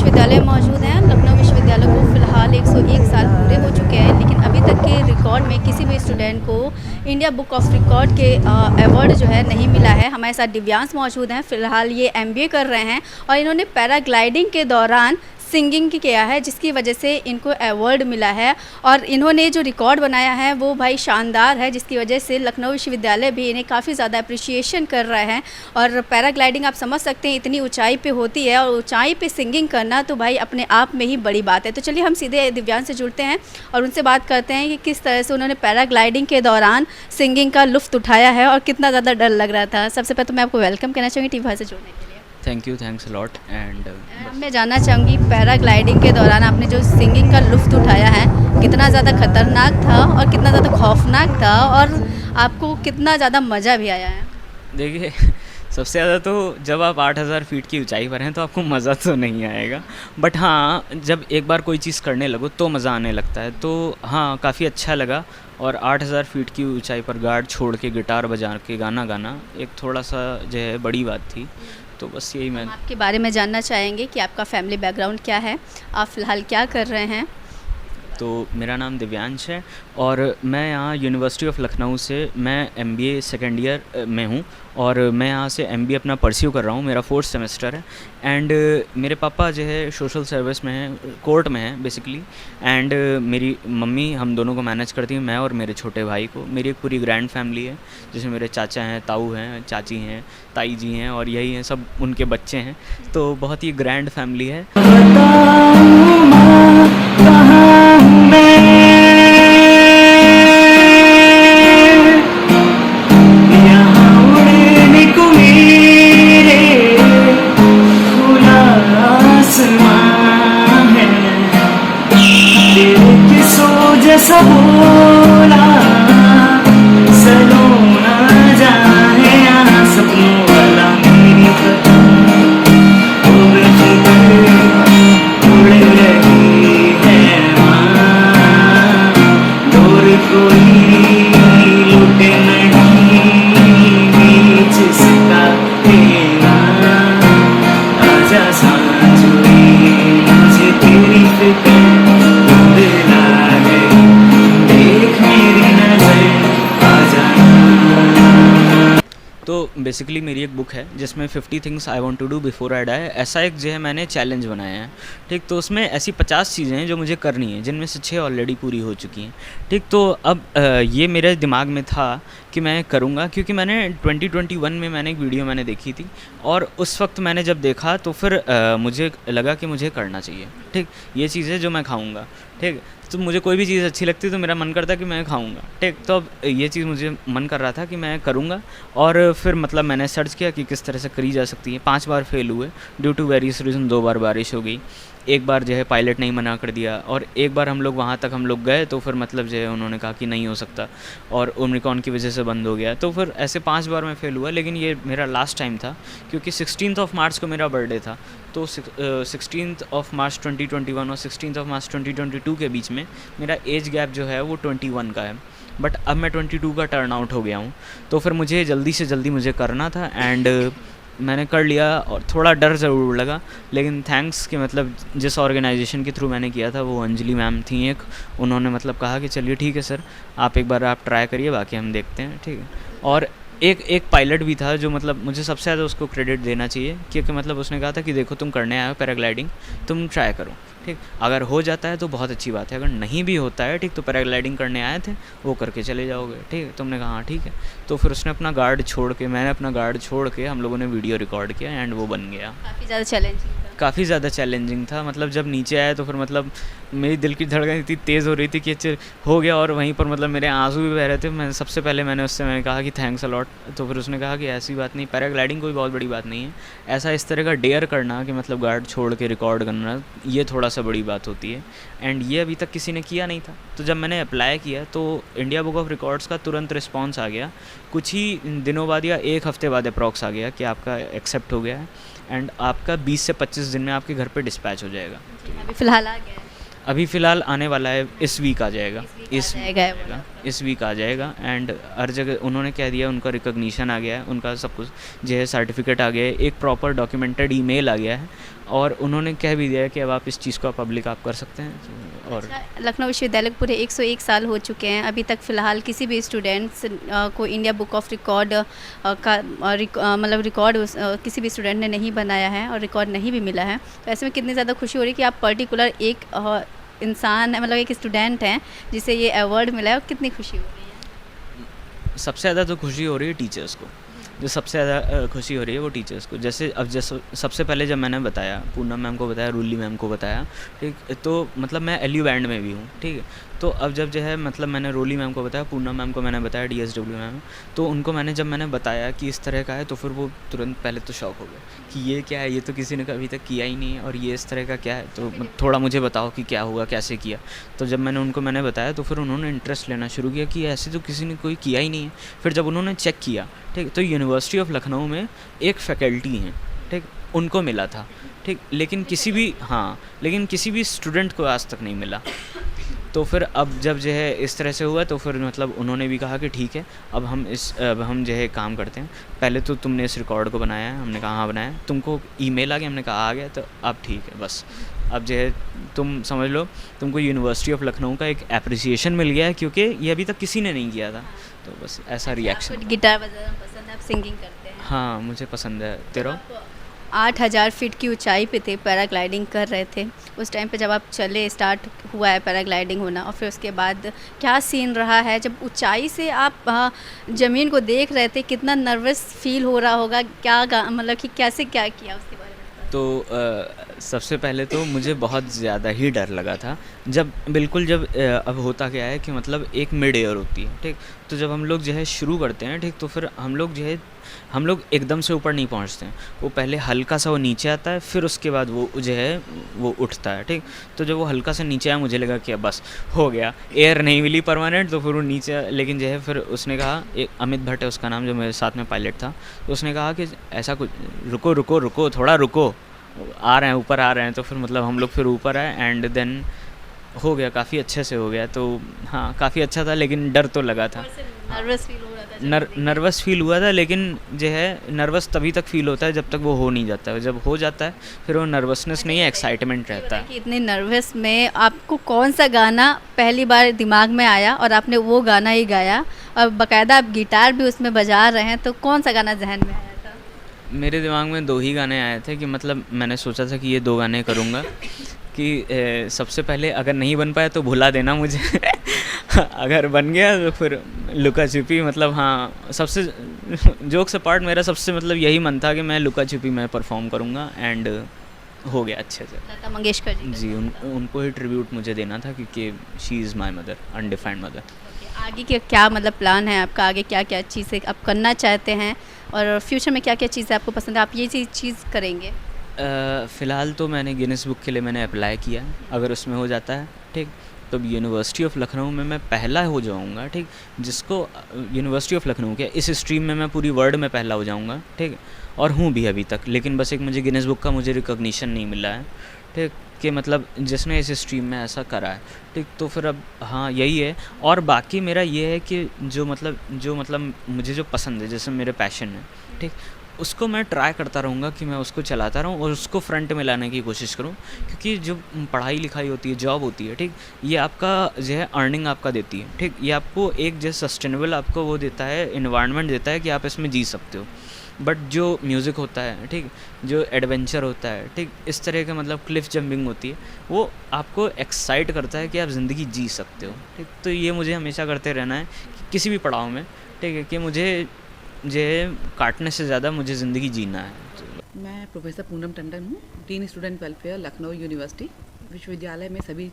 विश्वविद्यालय मौजूद हैं। लखनऊ विश्वविद्यालय को फ़िलहाल 101 साल पूरे हो चुके हैं, लेकिन अभी तक के रिकॉर्ड में किसी भी स्टूडेंट को इंडिया बुक ऑफ रिकॉर्ड के अवार्ड जो है नहीं मिला है। हमारे साथ दिव्यांश मौजूद हैं। फ़िलहाल ये एमबीए कर रहे हैं और इन्होंने पैराग्लाइडिंग के दौरान सिंगिंग किया है, जिसकी वजह से इनको अवार्ड मिला है। और इन्होंने जो रिकॉर्ड बनाया है वो भाई शानदार है, जिसकी वजह से लखनऊ विश्वविद्यालय भी इन्हें काफ़ी ज़्यादा अप्रिशिएशन कर रहे हैं। और पैराग्लाइडिंग आप समझ सकते हैं इतनी ऊंचाई पे होती है, और ऊंचाई पे सिंगिंग करना तो भाई अपने आप में ही बड़ी बात है। तो चलिए हम सीधे दिव्यांश से जुड़ते हैं और उनसे बात करते हैं कि किस तरह से उन्होंने पैराग्लाइडिंग के दौरान सिंगिंग का लुत्फ़ उठाया है और कितना ज़्यादा डर लग रहा था। सबसे पहले तो मैं आपको वेलकम कहना चाहूँगी टीवी भारत से जुड़ने के लिए। Thank you, thanks a lot. And मैं जानना चाहूँगी पैराग्लाइडिंग के दौरान आपने जो सिंगिंग का लुत्फ़ उठाया है, कितना ज़्यादा खतरनाक था और कितना ज़्यादा खौफनाक था, और आपको कितना ज़्यादा मज़ा भी आया है? देखिए, सबसे ज़्यादा तो जब आप 8000 फीट की ऊंचाई पर हैं तो आपको मज़ा तो नहीं आएगा, बट हाँ, जब एक बार कोई चीज़ करने लगो तो मज़ा आने लगता है। तो हाँ, काफ़ी अच्छा लगा। और 8000 फीट की ऊंचाई पर गार्ड छोड़ के गिटार बजा के गाना गाना एक थोड़ा सा जो है बड़ी बात थी। तो बस यही मैं हम आपके बारे में जानना चाहेंगे कि आपका फैमिली बैकग्राउंड क्या है, आप फ़िलहाल क्या कर रहे हैं? तो मेरा नाम दिव्यांश है और मैं यहाँ यूनिवर्सिटी ऑफ लखनऊ से मैं एमबीए सेकेंड ईयर में हूँ और मैं यहाँ से एमबीए अपना परस्यू कर रहा हूँ। मेरा 4th सेमेस्टर है। एंड मेरे पापा जो है सोशल सर्विस में हैं, कोर्ट में हैं बेसिकली। एंड मेरी मम्मी हम दोनों को मैनेज करती हैं, मैं और मेरे छोटे भाई को। मेरी एक पूरी ग्रैंड फैमिली है, जिसमें मेरे चाचा हैं, ताऊ हैं, चाची हैं, ताई जी हैं और यही हैं सब उनके बच्चे हैं। तो बहुत ही ग्रैंड फैमिली है। जैसा बोला सलोना जाए यहाँ सपनों वाला मेरी उड़ रही है माँ, दूर कोई लुटे नहीं बीच इसका तेरा। आजा सांझ हुई मुझे तेरी फिक्र तो बेसिकली मेरी एक बुक है जिसमें 50 things I want to do before I die, ऐसा एक जो है मैंने चैलेंज बनाया है। ठीक, तो उसमें ऐसी 50 चीज़ें हैं जो मुझे करनी है, जिनमें से 6 ऑलरेडी पूरी हो चुकी हैं। ठीक, तो अब ये मेरे दिमाग में था कि मैं करूँगा, क्योंकि मैंने 2021 में मैंने एक वीडियो मैंने देखी थी और उस वक्त मैंने जब देखा तो फिर मुझे लगा कि मुझे करना चाहिए। ठीक, ये चीज़ें जो मैं खाऊँगा, ठीक, तो मुझे कोई भी चीज़ अच्छी लगती तो मेरा मन करता कि मैं खाऊंगा। ठीक, तो अब ये चीज़ मुझे मन कर रहा था कि मैं करूंगा। और फिर मतलब मैंने सर्च किया कि किस तरह से करी जा सकती है। 5 बार फेल हुए ड्यू टू वेरियस रीज़न। 2 बार बारिश हो गई, एक बार जो है पायलट नहीं मना कर दिया, और एक बार हम लोग वहाँ तक हम लोग गए तो फिर मतलब जो है उन्होंने कहा कि नहीं हो सकता और ओमिक्रॉन की वजह से बंद हो गया। तो फिर ऐसे 5 बार मैं फेल हुआ, लेकिन ये मेरा लास्ट टाइम था क्योंकि 16 मार्च को मेरा बर्थडे था। तो 16 मार्च 2021 और 16 मार्च 2022 के बीच में मेरा एज गैप जो है वो 21 का है, बट अब मैं 22 का टर्न आउट हो गया हूँ। तो फिर मुझे जल्दी से जल्दी मुझे करना था एंड मैंने कर लिया। और थोड़ा डर ज़रूर लगा, लेकिन थैंक्स कि मतलब जिस ऑर्गेनाइजेशन के थ्रू मैंने किया था वो अंजलि मैम थी एक, उन्होंने मतलब कहा कि चलिए ठीक है सर, आप एक बार आप ट्राई करिए, बाकी हम देखते हैं। ठीक है, और एक पायलट भी था जो मतलब मुझे सबसे ज़्यादा उसको क्रेडिट देना चाहिए, क्योंकि मतलब उसने कहा था कि देखो तुम करने आए हो पैराग्लाइडिंग, तुम ट्राई करो। ठीक, अगर हो जाता है तो बहुत अच्छी बात है, अगर नहीं भी होता है ठीक तो पैराग्लाइडिंग करने आए थे, वो करके चले जाओगे। ठीक, तुमने कहा हाँ ठीक है। तो फिर उसने अपना गार्ड छोड़ के, मैंने अपना गार्ड छोड़ के, हम लोगों ने वीडियो रिकॉर्ड किया एंड वो बन गया। काफ़ी ज़्यादा चैलेंजिंग था। मतलब जब नीचे आया तो फिर मतलब मेरी दिल की धड़कन इतनी तेज़ हो रही थी कि हो गया, और वहीं पर मतलब मेरे आंसू भी बह रहे थे। मैं सबसे पहले मैंने कहा कि थैंक्स अलॉट। तो फिर उसने कहा कि ऐसी बात नहीं, पैराग्लाइडिंग कोई बहुत बड़ी बात नहीं है, ऐसा इस तरह का डेयर करना कि मतलब गार्ड छोड़ के रिकॉर्ड करना, ये थोड़ा सा बड़ी बात होती है। एंड ये अभी तक किसी ने किया नहीं था। तो जब मैंने अप्लाई किया तो इंडिया बुक ऑफ रिकॉर्ड्स का तुरंत रिस्पॉन्स आ गया, कुछ ही दिनों बाद या 1 हफ़्ते बाद अप्रॉक्स आ गया कि आपका एक्सेप्ट हो गया है एंड आपका 20 से 25 दिन में आपके घर पे डिस्पैच हो जाएगा। अभी फ़िलहाल आ गया है? अभी फ़िलहाल आने वाला है, इस वीक आ जाएगा। इस वीक आ जाएगा। इस वीक आ जाएगा एंड हर जगह उन्होंने कह दिया, उनका रिकॉग्निशन आ गया है, उनका सब कुछ जो है सर्टिफिकेट आ गया है, एक प्रॉपर डॉक्यूमेंटेड ईमेल आ गया है और उन्होंने कह भी दिया है कि अब आप इस चीज़ को पब्लिक आप कर सकते हैं। और लखनऊ विश्वविद्यालय को पूरे 101 साल हो चुके हैं, अभी तक फ़िलहाल किसी भी स्टूडेंट्स को इंडिया बुक ऑफ रिकॉर्ड का मतलब रिकॉर्ड किसी भी स्टूडेंट ने नहीं बनाया है और रिकॉर्ड नहीं भी मिला है। तो ऐसे में कितनी ज़्यादा खुशी हो रही है कि आप पर्टिकुलर एक इंसान है, मतलब एक स्टूडेंट हैं जिसे ये अवार्ड मिला है, और कितनी खुशी हो रही है? सबसे ज़्यादा तो खुशी हो रही है टीचर्स को, जो सबसे ज़्यादा खुशी हो रही है वो टीचर्स को। जैसे सबसे पहले जब मैंने बताया, पूनम मैम को बताया, रूली मैम को बताया, ठीक, तो मतलब मैं एलयू बैंड में भी हूँ, ठीक है। तो अब जब जो है मतलब मैंने रोली मैम को बताया, पूनम मैम को मैंने बताया, डीएसडब्ल्यू मैम, तो उनको जब मैंने बताया कि इस तरह का है, तो फिर वो तुरंत पहले तो शॉक हो गए कि ये क्या है, ये तो किसी ने कभी तक किया ही नहीं है और ये इस तरह का क्या है, तो थोड़ा मुझे बताओ कि क्या हुआ, कैसे किया। तो जब मैंने बताया तो फिर उन्होंने इंटरेस्ट लेना शुरू किया कि ऐसे तो किसी ने कोई किया ही नहीं है। फिर जब उन्होंने चेक किया, ठीक, तो यूनिवर्सिटी ऑफ लखनऊ में एक फैकल्टी हैं, ठीक, उनको मिला था, ठीक, लेकिन किसी भी स्टूडेंट को आज तक नहीं मिला। तो फिर अब जब जो है इस तरह से हुआ, तो फिर मतलब उन्होंने भी कहा कि ठीक है, अब हम जो है काम करते हैं, पहले तो तुमने इस रिकॉर्ड को बनाया है, हमने कहा हाँ बनाया है, तुमको ईमेल आ गया, हमने कहा आ गया, तो अब ठीक है, बस अब जो है तुम समझ लो तुमको यूनिवर्सिटी ऑफ लखनऊ का एक एप्रिसिएशन मिल गया है, क्योंकि ये अभी तक किसी ने नहीं किया था। तो बस ऐसा रिएक्शन। गिटार बजाना पसंद है, आप सिंगिंग करते हैं? हाँ, मुझे पसंद है। तेरा? 8000 फीट की ऊंचाई पे थे, पैराग्लाइडिंग कर रहे थे, उस टाइम पे जब आप चले, स्टार्ट हुआ है पैराग्लाइडिंग होना, और फिर उसके बाद क्या सीन रहा है जब ऊंचाई से आप ज़मीन को देख रहे थे, कितना नर्वस फील हो रहा होगा, मतलब कि कैसे क्या किया उसके बारे में? तो सबसे पहले तो मुझे बहुत ज़्यादा ही डर लगा था जब अब होता क्या है कि मतलब एक मिड एयर होती है, ठीक, तो जब हम लोग जो है शुरू करते हैं, ठीक, तो फिर हम लोग एकदम से ऊपर नहीं पहुंचते हैं, वो पहले हल्का सा वो नीचे आता है, फिर उसके बाद वो जो है वो उठता है, ठीक। तो जब वो हल्का सा नीचे आया, मुझे लगा कि अब बस हो गया, एयर नहीं मिली परमानेंट, तो फिर वो नीचे, लेकिन जो है फिर उसने कहा, एक अमित भट्ट है उसका नाम, जो मेरे साथ में पायलट था, तो उसने कहा कि ऐसा कुछ, रुको रुको रुको, थोड़ा रुको, आ रहे हैं, ऊपर आ रहे हैं। तो फिर मतलब हम लोग फिर ऊपर आए एंड देन हो गया, काफ़ी अच्छे से हो गया। तो हाँ, काफ़ी अच्छा था, लेकिन डर तो लगा था, नर्वस फील हो रहा था? नर्वस फील हुआ था, लेकिन जो है नर्वस तभी तक फील होता है जब तक वो हो नहीं जाता है। जब हो जाता है फिर वो नर्वसनेस नहीं है, एक्साइटमेंट रहता है। कि इतने नर्वस में आपको कौन सा गाना पहली बार दिमाग में आया और आपने वो गाना ही गाया, और बाकायदा आप गिटार भी उसमें बजा रहे हैं, तो कौन सा गाना जहन में आया था? मेरे दिमाग में 2 ही गाने आए थे कि मतलब मैंने सोचा था कि ये 2 गाने करूँगा कि सबसे पहले अगर नहीं बन पाया तो भुला देना मुझे अगर बन गया तो फिर लुका छिपी, मतलब हाँ, सबसे जोक से पार्ट मेरा सबसे मतलब यही मन था कि मैं लुका छिपी में परफॉर्म करूँगा, एंड हो गया अच्छे से। लता मंगेशकर जी? उनको ही ट्रिब्यूट मुझे देना था, क्योंकि she is my mother, undefined mother. आगे के क्या मतलब प्लान है आपका, आगे क्या क्या चीज़ें आप करना चाहते हैं, और फ्यूचर में क्या क्या चीज़ें आपको पसंद है, आप ये चीज़ करेंगे? फ़िलहाल तो मैंने गिनीज बुक के लिए मैंने अप्लाई किया, अगर उसमें हो जाता है, ठीक, तो यूनिवर्सिटी ऑफ लखनऊ में मैं पहला हो जाऊंगा, ठीक, जिसको यूनिवर्सिटी ऑफ लखनऊ के इस स्ट्रीम में मैं पूरी वर्ल्ड में पहला हो जाऊंगा, ठीक, और हूँ भी अभी तक, लेकिन बस एक मुझे गिनीज बुक का मुझे रिकॉग्निशन नहीं मिला है, ठीक, कि मतलब जिसने इस स्ट्रीम में ऐसा करा है, ठीक। तो फिर अब हाँ यही है, और बाकी मेरा ये है कि जो मतलब मुझे जो पसंद है, जैसे मेरे पैशन है, ठीक, उसको मैं ट्राई करता रहूँगा कि मैं उसको चलाता रहूँ और उसको फ्रंट में लाने की कोशिश करूँ, क्योंकि जो पढ़ाई लिखाई होती है, जॉब होती है, ठीक, ये आपका जो है अर्निंग आपका देती है, ठीक, ये आपको एक जो सस्टेनेबल आपको वो देता है, इन्वायरमेंट देता है कि आप इसमें जी सकते हो। बट जो म्यूज़िक होता है, ठीक, जो एडवेंचर होता है, ठीक, इस तरह का मतलब क्लिफ जंपिंग होती है, वो आपको एक्साइट करता है कि आप ज़िंदगी जी सकते हो, ठीक। तो ये मुझे हमेशा करते रहना है कि किसी भी पड़ाव में, ठीक है, कि मुझे जो काटने से ज़्यादा मुझे ज़िंदगी जीना है। मैं प्रोफेसर पूनम टंडन हूँ, dean student welfare Lucknow university विश्वविद्यालय में। सभी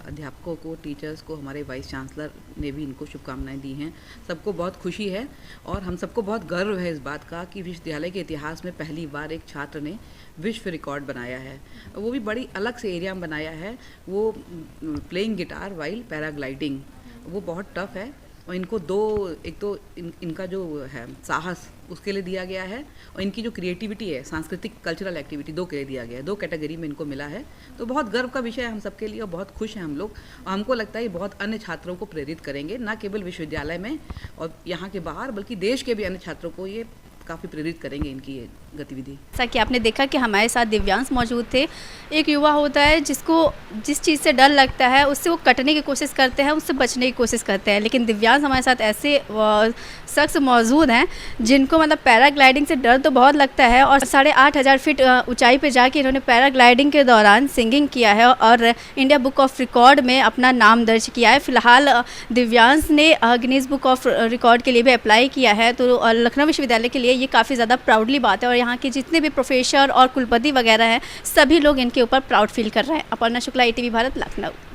अध्यापकों को, टीचर्स को, हमारे वाइस चांसलर ने भी इनको शुभकामनाएं दी हैं। सबको बहुत खुशी है और हम सबको बहुत गर्व है इस बात का कि विश्वविद्यालय के इतिहास में पहली बार एक छात्र ने विश्व रिकॉर्ड बनाया है, वो भी बड़ी अलग से एरिया में बनाया है। वो प्लेइंग गिटार वाइल पैराग्लाइडिंग, वो बहुत टफ है और इनको एक तो इनका जो है साहस उसके लिए दिया गया है, और इनकी जो क्रिएटिविटी है, सांस्कृतिक कल्चरल एक्टिविटी, 2 के लिए दिया गया है। 2 कैटेगरी में इनको मिला है, तो बहुत गर्व का विषय है हम सबके लिए और बहुत खुश हैं हम लोग। और हमको लगता है ये बहुत अन्य छात्रों को प्रेरित करेंगे, ना केवल विश्वविद्यालय में और यहाँ के बाहर, बल्कि देश के भी अन्य छात्रों को ये काफ़ी प्रेरित करेंगे इनकी ये गतिविधि। जैसा कि आपने देखा कि हमारे साथ दिव्यांश मौजूद थे। एक युवा होता है जिसको जिस चीज़ से डर लगता है उससे वो कटने की कोशिश करते हैं, उससे बचने की कोशिश करते हैं, लेकिन दिव्यांश हमारे साथ ऐसे शख्स मौजूद हैं जिनको मतलब पैराग्लाइडिंग से डर तो बहुत लगता है, और 8,500 फीट ऊंचाई पे जाके इन्होंने पैराग्लाइडिंग के दौरान सिंगिंग किया है और इंडिया बुक ऑफ रिकॉर्ड में अपना नाम दर्ज किया है। फिलहाल दिव्यांश ने गिनीज बुक ऑफ रिकॉर्ड के लिए भी अप्लाई किया है, तो लखनऊ विश्वविद्यालय के लिए ये काफ़ी ज़्यादा प्राउडली बात है, और यहाँ के जितने भी प्रोफेसर और कुलपति वगैरह हैं सभी लोग इनके ऊपर प्राउड फील कर रहे हैं। अपर्णा शुक्ला, ITV भारत, लखनऊ।